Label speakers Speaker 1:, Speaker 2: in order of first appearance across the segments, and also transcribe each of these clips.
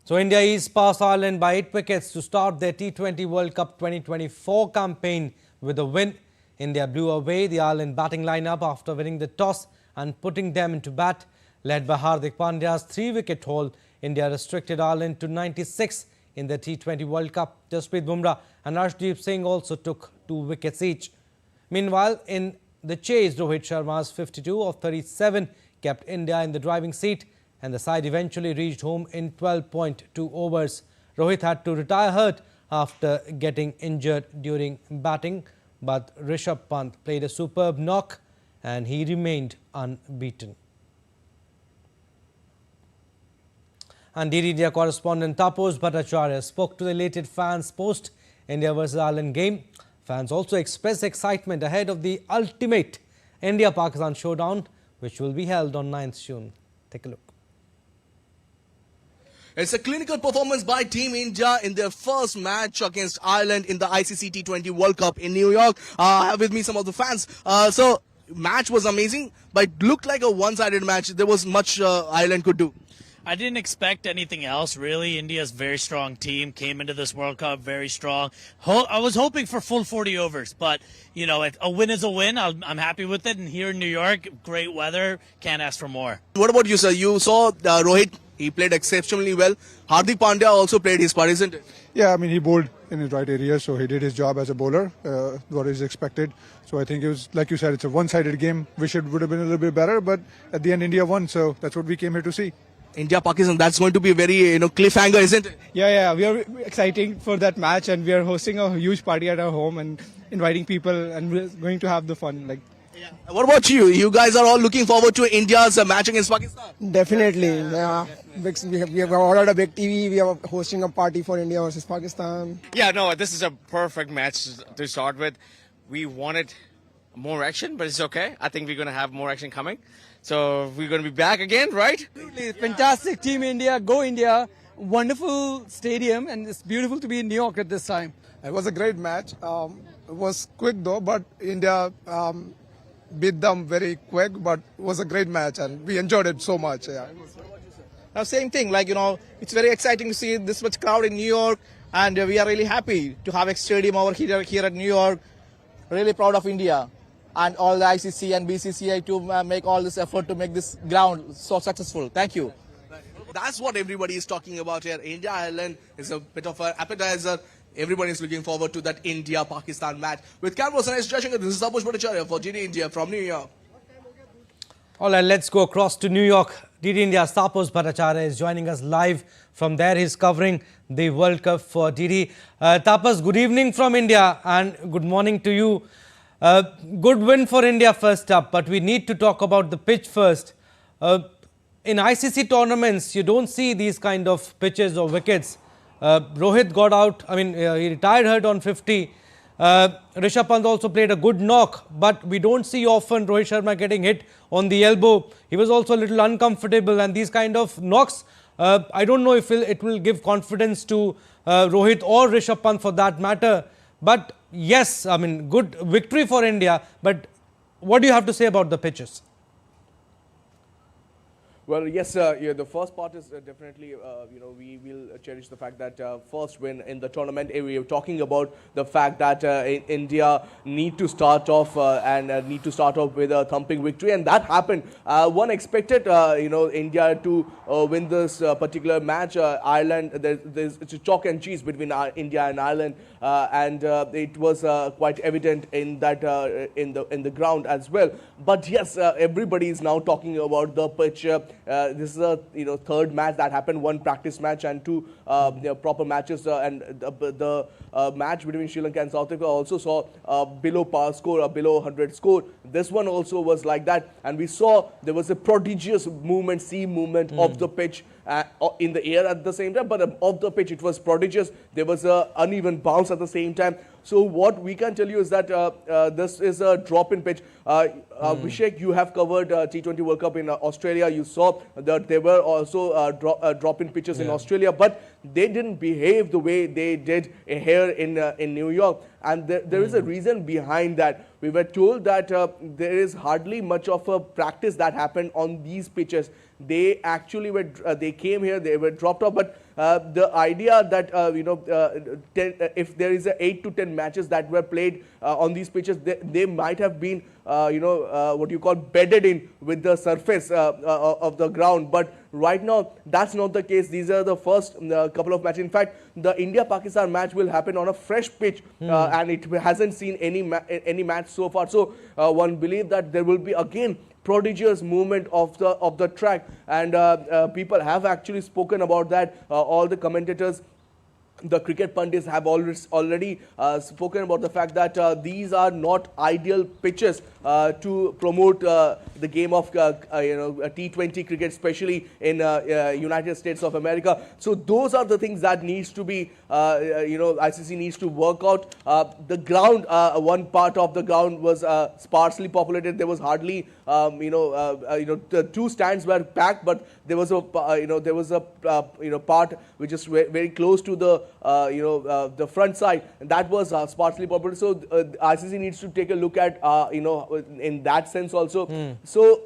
Speaker 1: So India is past Ireland by 8 wickets to start their T20 World Cup 2024 campaign with a win. India blew away the Ireland batting lineup after winning the toss and putting them into bat. Led by Hardik Pandya's 3-wicket haul, India restricted Ireland to 96 in the T20 World Cup. Jasprit Bumrah and Arshdeep Singh also took 2 wickets each. Meanwhile, in the chase, Rohit Sharma's 52 of 37 kept India in the driving seat, and the side eventually reached home in 12.2 overs. Rohit had to retire hurt after getting injured during batting, but Rishabh Pant played a superb knock and he remained unbeaten. And DD India correspondent Tapas Bhattacharya spoke to the elated fans post India vs Ireland game. Fans also expressed excitement ahead of the ultimate India-Pakistan showdown, which will be held on 9th June. Take a look.
Speaker 2: It's a clinical performance by Team India in their first match against Ireland in the ICC T20 World Cup in New York. I have with me some of the fans. So, match was amazing, but it looked like a one-sided match. There was much Ireland could do.
Speaker 3: I didn't expect anything else, really. India's very strong team came into this World Cup very strong. I was hoping for full 40 overs, but, you know, a win is a win. I'm happy with it. And here in New York, great weather. Can't ask for more.
Speaker 2: What about you, sir? You saw Rohit. He played exceptionally well. Hardik Pandya also played his part, isn't it?
Speaker 4: Yeah, I mean, he bowled in his right area, so he did his job as a bowler, what is expected. So I think it was, like you said, it's a one-sided game. Wish it would have been a little bit better, but at the end, India won, so that's what we came here to see.
Speaker 2: India-Pakistan, that's going to be a very, cliffhanger, isn't it?
Speaker 5: Yeah, we are excited for that match, and we are hosting a huge party at our home and inviting people, and we're going to have the fun.
Speaker 2: Yeah. What about you? You guys are all looking forward to India's match against Pakistan?
Speaker 6: Definitely. Yeah. We have ordered a big TV. We are hosting a party for India versus Pakistan.
Speaker 7: Yeah, no, this is a perfect match to start with. We wanted more action, but it's okay. I think we're going to have more action coming. So we're going to be back again, right?
Speaker 5: Absolutely. Fantastic. Team India. Go India. Wonderful stadium, and it's beautiful to be in New York at this time.
Speaker 8: It was a great match. It was quick though, but India beat them very quick, but it was a great match and we enjoyed it so much. Yeah.
Speaker 9: Now, same thing, it's very exciting to see this much crowd in New York, and we are really happy to have a stadium over here at New York. Really proud of India and all the ICC and BCCI to make all this effort to make this ground so successful. Thank you.
Speaker 2: That's what everybody is talking about here. India-Ireland is a bit of an appetizer. Everybody is looking forward to that India-Pakistan match. With cameras and Jayashankar, this is Tapas Bhattacharya for DD India from New York.
Speaker 1: All right, let's go across to New York. DD India's Tapas Bhattacharya is joining us live from there. He's covering the World Cup for DD. Tapas, good evening from India and good morning to you. Good win for India first up, but we need to talk about the pitch first. In ICC tournaments, you don't see these kind of pitches or wickets. Rohit got out, he retired hurt on 50. Rishabh Pant also played a good knock, but we don't see often Rohit Sharma getting hit on the elbow. He was also a little uncomfortable, and these kind of knocks, I don't know if it will give confidence to Rohit or Rishabh Pant for that matter. But yes, good victory for India, but what do you have to say about the pitches?
Speaker 10: Well, yes, the first part is definitely, we will cherish the fact that first win in the tournament. We are talking about the fact that India need to start off with a thumping victory, and that happened. One expected, India to win this particular match. Ireland, it's a chalk and cheese between India and Ireland, and it was quite evident in that in the ground as well. But yes, everybody is now talking about the pitch. This is a third match that happened, one practice match and two proper matches, and the match between Sri Lanka and South Africa also saw below par score, a below 100 score. This one also was like that, and we saw there was a prodigious movement, sea movement of the pitch in the air at the same time, but of the pitch it was prodigious. There was a uneven bounce at the same time. So what we can tell you is that this is a drop-in pitch. Abhishek, you have covered T20 World Cup in Australia. You saw that there were also drop-in pitches in Australia, but they didn't behave the way they did here in New York. And there is a reason behind that. We were told that there is hardly much of a practice that happened on these pitches. They actually they came here, they were dropped off, but the idea that if there is a 8 to 10 matches that were played on these pitches, they might have been what you call bedded in with the surface of the ground. But right now, that's not the case. These are the first couple of matches. In fact, the India-Pakistan match will happen on a fresh pitch, and it hasn't seen any match so far. So one believes that there will be again prodigious movement of the track, and people have actually spoken about that. All the commentators, the cricket pundits have already spoken about the fact that these are not ideal pitches to promote the game of T20 cricket, especially in United States of America. So those are the things that needs to be ICC needs to work out. The ground, one part of the ground was sparsely populated. There was hardly the two stands were packed, but there was a part which is very close to the front side, and that was sparsely populated. So ICC needs to take a look at in that sense also. So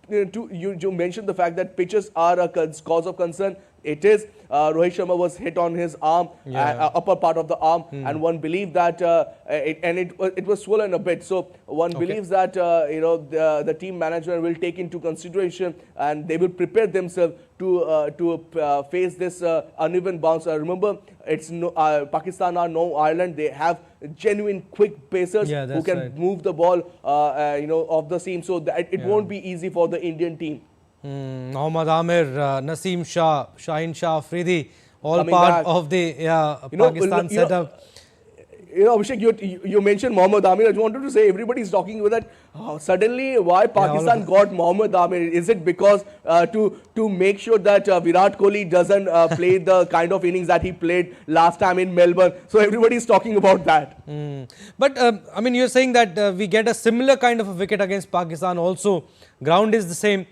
Speaker 10: you mentioned the fact that pitches are a cause of concern. It is. Rohit Sharma was hit on his arm, upper part of the arm, and one believed that it was swollen a bit. So one believes that the team management will take into consideration, and they will prepare themselves to face this uneven bounce. Remember, it's Pakistan are no Ireland. They have genuine quick pacers who can move the ball off the seam. So that it won't be easy for the Indian team.
Speaker 1: Mohammad Amir, Naseem Shah, Shaheen Shah Afridi, all
Speaker 10: Coming
Speaker 1: part
Speaker 10: back.
Speaker 1: of the Pakistan setup.
Speaker 10: Abhishek, you mentioned Mohammad Amir. I just wanted to say everybody's talking about that. Suddenly, why Pakistan got Mohammad Amir? Is it because to make sure that Virat Kohli doesn't play the kind of innings that he played last time in Melbourne? So everybody's talking about that.
Speaker 1: But I mean, you're saying that we get a similar kind of a wicket against Pakistan also. Ground is the same.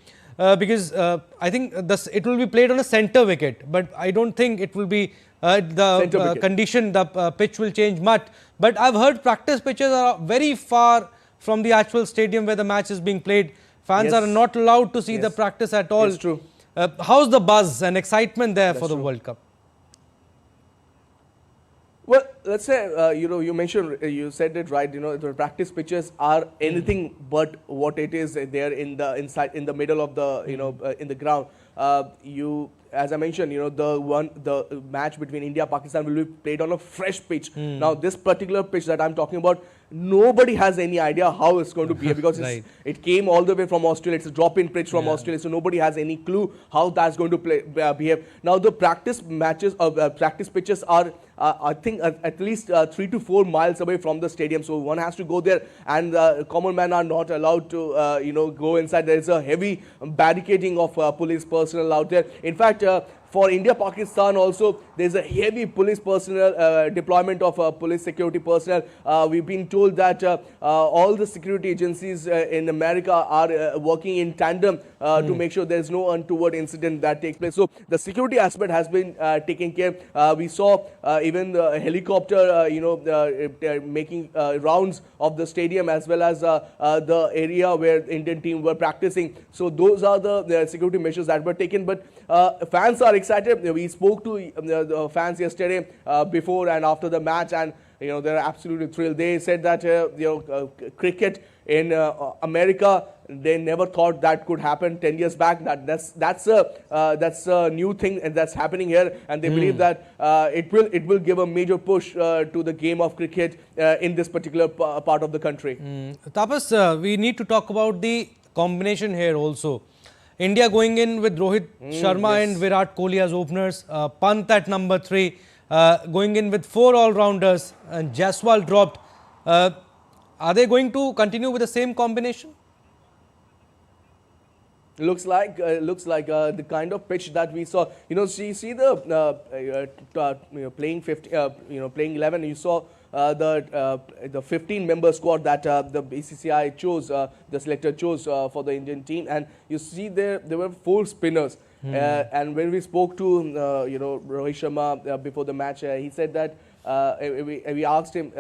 Speaker 1: Because I think it will be played on a centre wicket, but I don't think it will be the condition, the pitch will change much. But I've heard practice pitches are very far from the actual stadium where the match is being played. Fans are not allowed to see the practice at all.
Speaker 10: It's true.
Speaker 1: How's the buzz and excitement there for the World Cup?
Speaker 10: Well, let's say you mentioned, you said it right. The practice pitches are anything but what it is there in the middle of the in the ground. As I mentioned, the match between India and Pakistan will be played on a fresh pitch. Now, this particular pitch that I'm talking about, nobody has any idea how it's going to be because it came all the way from Australia. It's a drop-in pitch from Australia, so nobody has any clue how that's going to behave. Now, the practice matches practice pitches are I think at least 3 to 4 miles away from the stadium, so one has to go there, and common men are not allowed to go inside. There is a heavy barricading of police personnel out there. In fact, for India-Pakistan also, there's a heavy police personnel, deployment of police security personnel. We've been told that all the security agencies in America are working in tandem to make sure there's no untoward incident that takes place. So the security aspect has been taken care. We saw even the helicopter, making rounds of the stadium as well as the area where the Indian team were practicing. So those are the security measures that were taken. But fans are excited. We spoke to the fans yesterday before and after the match, and they're absolutely thrilled. They said that cricket in America, they never thought that could happen 10 years back. That's a new thing and that's happening here, and they believe that it will give a major push to the game of cricket in this particular part of the country.
Speaker 1: Tapas, we need to talk about the combination here also. India going in with Rohit Sharma and Virat Kohli as openers, Pant at number 3, going in with 4 all-rounders, and Jaiswal dropped. Are they going to continue with the same combination?
Speaker 10: Looks like the kind of pitch that we saw. See the playing 50, playing 11. You saw the 15-member squad that the BCCI chose, the selector chose for the Indian team, and you see there were 4 spinners. And when we spoke to Rohit Sharma before the match, he said that we asked him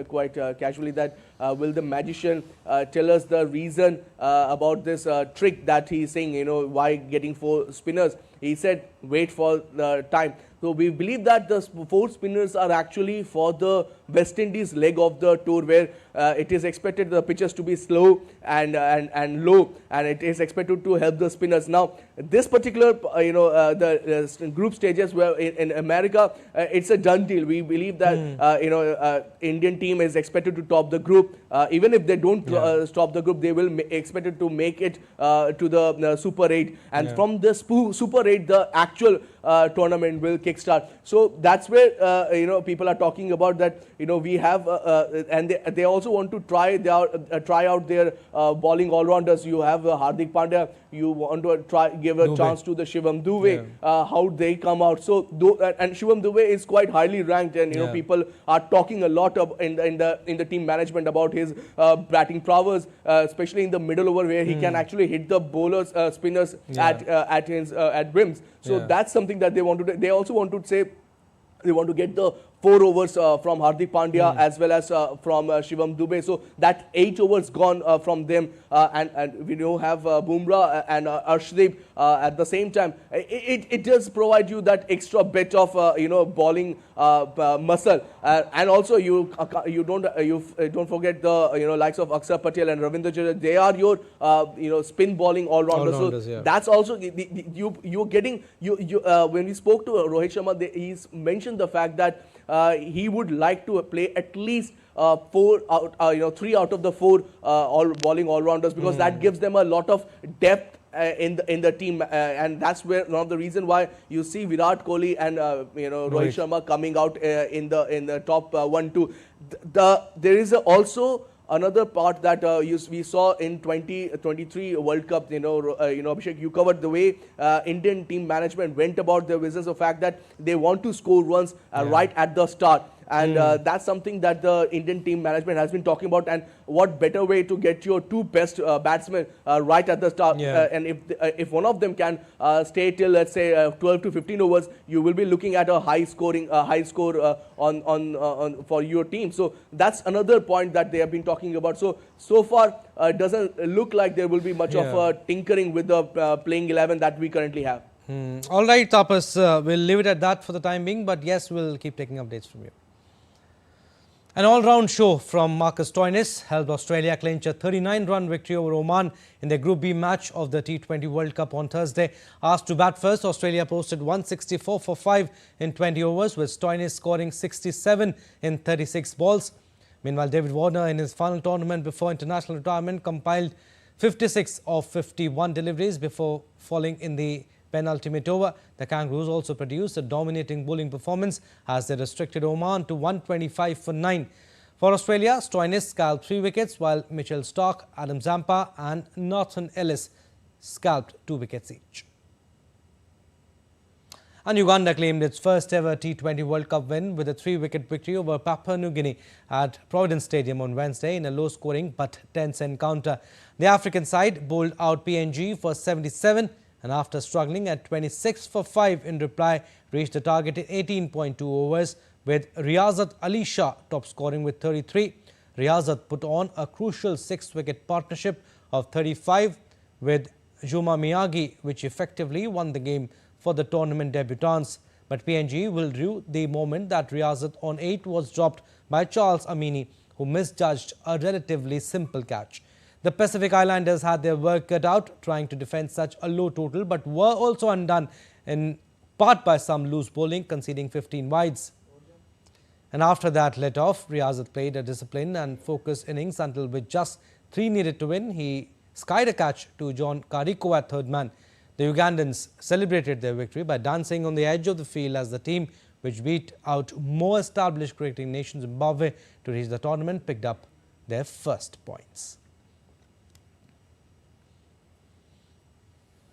Speaker 10: quite casually that will the magician tell us the reason about this trick that he's saying, why getting 4 spinners. He said wait for the time. So we believe that the 4 spinners are actually for the West Indies leg of the tour, where it is expected the pitches to be slow and low, and it is expected to help the spinners. Now, this particular the group stages where in America it's a done deal. We believe that Indian team is expected to top the group. Even if they don't top the group, they will expected to make it to the Super 8, and from the Super 8 the actual tournament will kickstart. So that's where people are talking about that. We have and they also want to try out their bowling all-rounders. You have Hardik Pandya. You want to give a chance to the Shivam Dube. How they come out. So and Shivam Dube is quite highly ranked, and people are talking a lot in the team management about his batting prowess, especially in the middle over, where he can actually hit the bowlers, spinners at brims. So that's something that they want to do. They also want to say they want to get the 4 overs from Hardik Pandya as well as from Shivam Dube. So that 8 overs gone from them, and we have Bumrah and Arshdeep at the same time. It does provide you that extra bit of bowling muscle, and also you don't forget the likes of Akshar Patel and Ravindra Jadeja. They are your spin bowling all-rounders. So that's also you're getting when we spoke to Rohit Sharma, he's mentioned the fact that he would like to play at least 3 out of the 4 bowling all-rounders, because that gives them a lot of depth in the team, and that's where one of the reason why you see Virat Kohli and Rohit Sharma coming out in the top 1-2. There is also another part that we saw in 2023 World Cup. Abhishek, you covered the way Indian team management went about their business, the fact that they want to score runs right at the start. And that's something that the Indian team management has been talking about. And what better way to get your 2 best batsmen right at the start? And if one of them can stay till, let's say, 12 to 15 overs, you will be looking at a high score on for your team. So that's another point that they have been talking about. So far, it doesn't look like there will be much of tinkering with the playing 11 that we currently have.
Speaker 1: All right, Tapas, we'll leave it at that for the time being. But yes, we'll keep taking updates from you. An all-round show from Marcus Stoinis helped Australia clinch a 39-run victory over Oman in their Group B match of the T20 World Cup on Thursday. Asked to bat first, Australia posted 164 for 5 in 20 overs, with Stoinis scoring 67 in 36 balls. Meanwhile, David Warner, in his final tournament before international retirement, compiled 56 of 51 deliveries before falling in the penultimate over. The Kangaroos also produced a dominating bowling performance as they restricted Oman to 125 for 9. For Australia, Stoinis scalped 3 wickets, while Mitchell Starc, Adam Zampa and Nathan Ellis scalped 2 wickets each. And Uganda claimed its first ever T20 World Cup win with a 3-wicket victory over Papua New Guinea at Providence Stadium on Wednesday in a low-scoring but tense encounter. The African side bowled out PNG for 77, and after struggling at 26 for 5 in reply, reached the target in 18.2 overs, with Riyazat Ali Shah top scoring with 33. Riyazat put on a crucial 6-wicket partnership of 35 with Juma Miyagi, which effectively won the game for the tournament debutants. But PNG will rue the moment that Riyazat on 8 was dropped by Charles Amini, who misjudged a relatively simple catch. The Pacific Islanders had their work cut out trying to defend such a low total, but were also undone in part by some loose bowling, conceding 15 wides. And after that let off, Riyazat played a disciplined and focused innings until, with just 3 needed to win, he skied a catch to John Kariko at third man. The Ugandans celebrated their victory by dancing on the edge of the field as the team, which beat out more established cricketing nation Zimbabwe to reach the tournament, picked up their first points.